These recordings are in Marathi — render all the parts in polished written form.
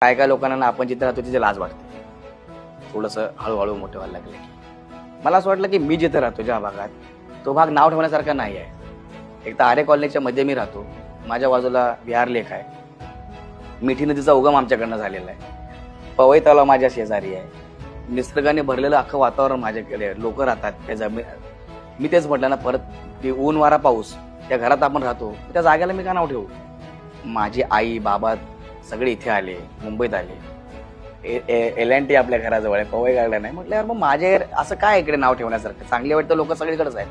काय काय लोकांना ना आपण जिथे राहतो तिथे लाज वाटते, थोडंसं हळूहळू मोठं व्हायला लागलं की मला असं वाटलं की मी जिथे राहतो ज्या भागात तो भाग नाव ठेवण्यासारखा नाही आहे. एक तर आरे कॉलनीच्या मध्ये मी राहतो, माझ्या बाजूला विहार लेक आहे, मिठी नदीचा उगम आमच्याकडनं झालेला आहे, पवई तलाव माझ्या शेजारी आहे, निसर्गाने भरलेलं अख्खं वातावरण माझ्याकडे, लोक राहतात त्या जमीन. मी तेच म्हटलं ना परत की ऊन वारा पाऊस त्या घरात आपण राहतो, त्या जागेला मी का नाव ठेवू. माझी आई बाबा सगळे इथे आले, मुंबईत आले, LNT आपल्या घराजवळ आहे, पवई गार्डन आहे, म्हटल्यावर मग माझे असं काय इकडे नाव ठेवण्यासारखं. चांगले वाटतं लोक सगळीकडेच आहेत,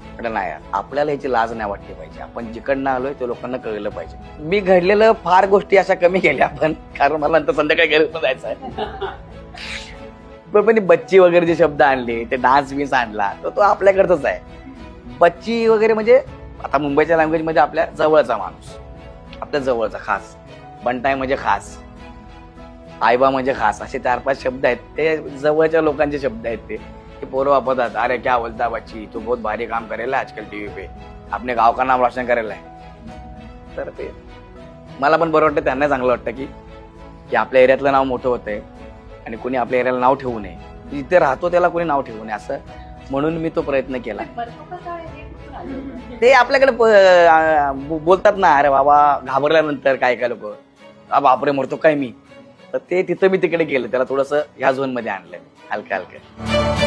म्हटलं नाही यार आपल्याला याची लाज नाही वाटली पाहिजे, आपण जिकडनं आलोय ते लोकांना कळलं पाहिजे. मी घडलेलं फार गोष्टी अशा कमी केल्या पण, कारण मला नंतर संध्याकाळी घरी जायचं आहे. पण बच्ची वगैरे जे शब्द आणले, ते डान्स बीन्स आणला तो आपल्याकडचाच आहे. बच्ची वगैरे म्हणजे आता मुंबईच्या लँग्वेज मध्ये आपल्या जवळचा माणूस, आपल्या जवळचा खास. बंटाई म्हणजे खास, आईबा म्हणजे खास, असे 4-5 शब्द आहेत, ते जवळच्या लोकांचे शब्द आहेत. ते पोरं वापरतात, अरे क्या बोलता बच्ची, तू बहुत भारी काम करेला आजकल टीव्ही पे, आपने गाव का नाम रोशन करेला आहे. तर ते मला पण बरं वाटतं, त्यांना चांगलं वाटतं की आपल्या एरियातलं नाव मोठं होतंय आणि कोणी आपल्या एरियाला नाव ठेवू नये, जिथे राहतो त्याला कोणी नाव ठेवू नये असं म्हणून मी तो प्रयत्न केला. ते आपल्याकडे बोलतात ना, अरे बाबा घाबरल्यानंतर काय काय लोक, बापरे मरतो काय मी, तर ते तिथं मी तिकडे गेलं, त्याला थोडंसं ह्या झोन मध्ये आणलं हलकं हलकं.